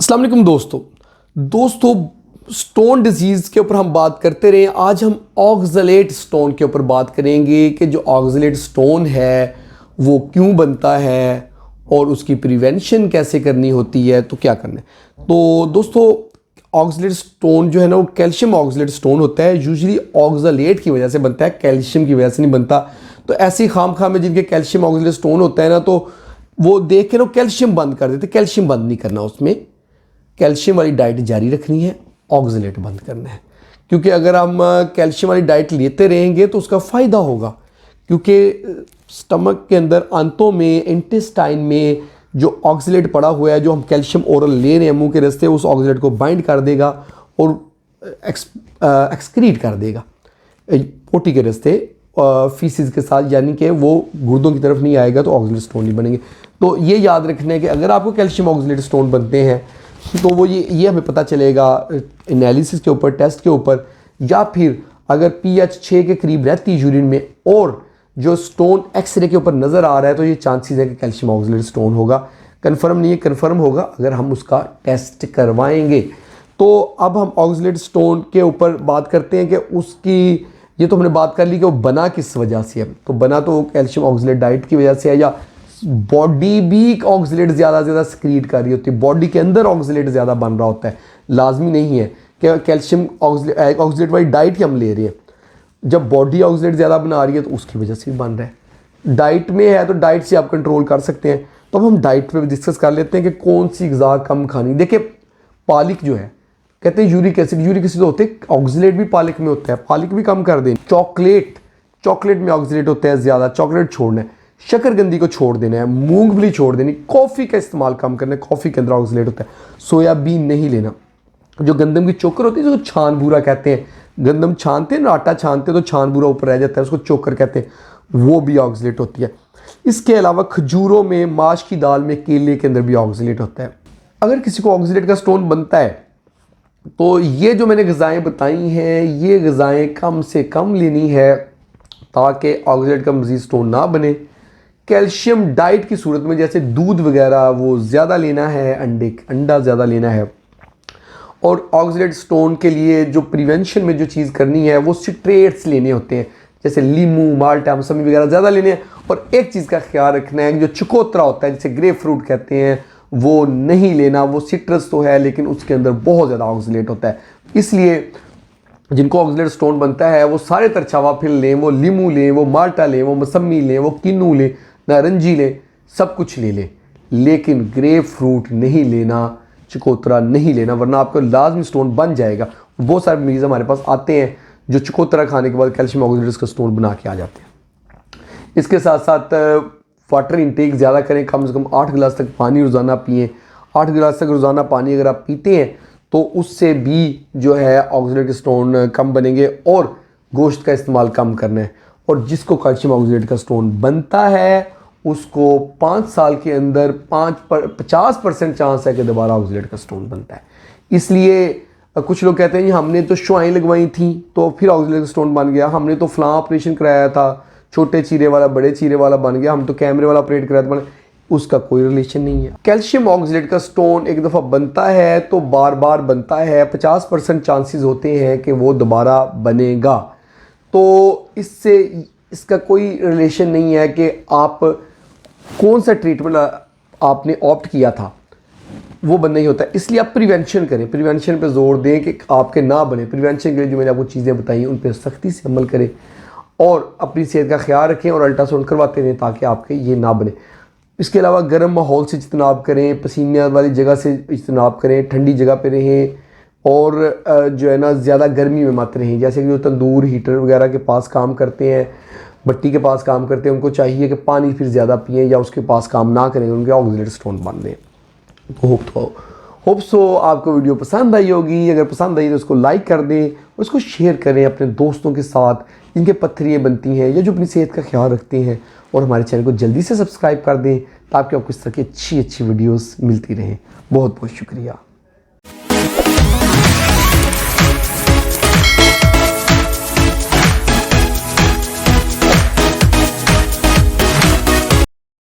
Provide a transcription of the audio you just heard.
अस्सलाम वालेकुम दोस्तों स्टोन डिजीज़ के ऊपर हम बात करते रहे। आज हम ऑक्सलेट स्टोन के ऊपर बात करेंगे कि जो ऑक्सलेट स्टोन है वो क्यों बनता है और उसकी प्रिवेंशन कैसे करनी होती है, तो क्या करना है। तो दोस्तों ऑक्सलेट स्टोन जो है ना वो कैल्शियम ऑक्सलेट स्टोन होता है। यूजुअली ऑक्सलेट की वजह से बनता है, कैल्शियम की वजह से नहीं बनता। तो ऐसी खाम में जिनके कैल्शियम ऑक्सलेट स्टोन होता है ना, तो वो देख के ना कैल्शियम बंद कर देते। कैल्शियम बंद नहीं करना, उसमें कैल्शियम वाली डाइट जारी रखनी है, ऑक्सलेट बंद करना है। क्योंकि अगर हम कैल्शियम वाली डाइट लेते रहेंगे तो उसका फ़ायदा होगा, क्योंकि स्टमक के अंदर आंतों में, इंटेस्टाइन में जो ऑक्सलेट पड़ा हुआ है, जो हम कैल्शियम ओरल ले रहे हैं मुंह के रास्ते, उस ऑक्सलेट को बाइंड कर देगा और एक्सक्रीट कर देगा पोटी के रास्ते फीसिस के साथ, यानी कि वो गुर्दों की तरफ नहीं आएगा तो ऑक्सलेट स्टोन नहीं बनेंगे। तो ये याद रखना है कि अगर आपको कैल्शियम ऑक्सलेट स्टोन बनते हैं तो वो ये हमें पता चलेगा एनालिसिस के ऊपर, टेस्ट के ऊपर, या फिर अगर pH 6 के करीब रहती है यूरिन में और जो स्टोन एक्सरे के ऊपर नज़र आ रहा है, तो ये चांसेस है कि कैल्शियम ऑक्सलेट स्टोन होगा। कंफर्म नहीं है, कंफर्म होगा अगर हम उसका टेस्ट करवाएंगे। तो अब हम ऑक्सलेट स्टोन के ऊपर बात करते हैं कि उसकी, ये तो हमने बात कर ली कि वो बना किस वजह से है। तो बना तो कैल्शियम ऑक्सलेट डाइट की वजह से है, या बॉडी भी ऑक्सलेट ज़्यादा से ज़्यादा सक्रीट कर रही होती है, बॉडी के अंदर ऑक्सलेट ज़्यादा बन रहा होता है। लाजमी नहीं है कि कैल्शियम ऑक्सलेट वाली डाइट ही हम ले रहे हैं। जब बॉडी ऑक्सलेट ज़्यादा बना रही है तो उसकी वजह से भी बन रहा है। डाइट में है तो डाइट से आप कंट्रोल कर सकते हैं। तो अब हम डाइट पे भी डिस्कस कर लेते हैं कि कौन सी ग़िज़ा कम खानी। देखिए पालिक जो है, कहते हैं यूरिक एसिड होते हैं, ऑक्सलेट भी पालिक में होता है, पालिक भी कम कर दें। चॉकलेट में ऑक्सलेट होता है ज़्यादा, चॉकलेट छोड़ना है। शकरकंदी को छोड़ देना है, मूंगफली छोड़ देनी, कॉफ़ी का इस्तेमाल कम करना है, कॉफ़ी के अंदर ऑक्सलेट होता है। सोयाबीन नहीं लेना। जो गंदम की चोकर होती है जिसको छान भूरा कहते हैं, गंदम छानते हैं ना, आटा छानते हैं तो छान भूरा ऊपर रह जाता है, उसको चोकर कहते हैं, वो भी ऑक्सलेट होती है। इसके अलावा खजूरों में, माश की दाल में, केले के अंदर भी ऑक्सलेट होता है। अगर किसी को ऑक्सलेट का स्टोन बनता है तो ये जो मैंने ग़िज़ाएँ बताई हैं, ये ग़िज़ाएँ कम से कम लेनी है ताकि ऑक्सलेट का मज़ीद स्टोन ना बने। कैल्शियम डाइट की सूरत में जैसे दूध वगैरह वो ज़्यादा लेना है, अंडा ज़्यादा लेना है। और ऑक्सलेट स्टोन के लिए जो प्रिवेंशन में जो चीज़ करनी है वो सिट्रेट्स लेने होते हैं, जैसे लीमू, माल्टा, मौसमी वगैरह ज़्यादा लेने हैं। और एक चीज़ का ख्याल रखना है कि जो चकोतरा होता है, जिसे ग्रेप फ्रूट कहते हैं, वो नहीं लेना। वो सिट्रस तो है लेकिन उसके अंदर बहुत ज़्यादा ऑक्सलेट होता है। इसलिए जिनको ऑक्सलेट स्टोन बनता है वो सारे तरछावा फिल लें, वो लीमू लें, वो माल्टा लें, वो मौसमी लें, वो किन्नू लें, नारंगी लें, सब कुछ ले लें, लेकिन ग्रेप फ्रूट नहीं लेना, चकोतरा नहीं लेना, वरना आपको लाजमी स्टोन बन जाएगा। बहुत सारे मरीज़ हमारे पास आते हैं जो चकोतरा खाने के बाद कैल्शियम ऑक्सलेट का स्टोन बना के आ जाते हैं। इसके साथ साथ वाटर इंटेक ज़्यादा करें, कम से कम 8 गिलास तक पानी रोज़ाना पिएँ। 8 गिलास तक रोज़ाना पानी अगर आप पीते हैं तो उससे भी जो है ऑक्सलेट के स्टोन कम बनेंगे। और गोश्त का इस्तेमाल कम करना है। और जिसको कैल्शियम ऑक्सलेट का स्टोन बनता है उसको 5 साल के अंदर 50% चांस है कि दोबारा ऑक्सलेट का स्टोन बनता है। इसलिए कुछ लोग कहते हैं हमने तो शुआएं लगवाई थी तो फिर ऑक्सलेट का स्टोन बन गया, हमने तो फलां ऑपरेशन कराया था, छोटे चीरे वाला बड़े चीरे वाला बन गया, हम तो कैमरे वाला ऑपरेट कराया था, उसका कोई रिलेशन नहीं है। कैल्शियम ऑक्सलेट का स्टोन एक दफ़ा बनता है तो बार बार बनता है, 50% चांसेस होते हैं कि वो दोबारा बनेगा। तो इससे इसका कोई रिलेशन नहीं है कि आप कौन सा ट्रीटमेंट आपने ऑप्ट किया था वो बंद नहीं होता। इसलिए आप प्रिवेंशन करें, प्रिवेंशन पे जोर दें कि आपके ना बने। प्रिवेंशन के लिए जो मैंने आपको चीज़ें बताई उन पर सख्ती से अमल करें और अपनी सेहत का ख्याल रखें और अल्ट्रासाउंड करवाते रहें ताकि आपके ये ना बने। इसके अलावा गर्म माहौल से इज्तनाब करें, पसीने वाली जगह से इज्तनाब करें, ठंडी जगह पे रहें और जो है ना ज़्यादा गर्मी में मत रहें। जैसे कि जो तंदूर, हीटर वगैरह के पास काम करते हैं, भट्टी के पास काम करते हैं, उनको चाहिए कि पानी फिर ज़्यादा पिएँ या उसके पास काम ना करें, उनके ऑक्सलेट स्टोन बन दें। तो होप सो आपको वीडियो पसंद आई होगी। अगर पसंद आई तो उसको लाइक कर दें और उसको शेयर करें अपने दोस्तों के साथ जिनके पत्थरियाँ बनती हैं या जो अपनी सेहत का ख्याल रखते हैं। और हमारे चैनल को जल्दी से सब्सक्राइब कर दें ताकि आपको इस तरह की अच्छी वीडियोस मिलती रहें। बहुत बहुत शुक्रिया।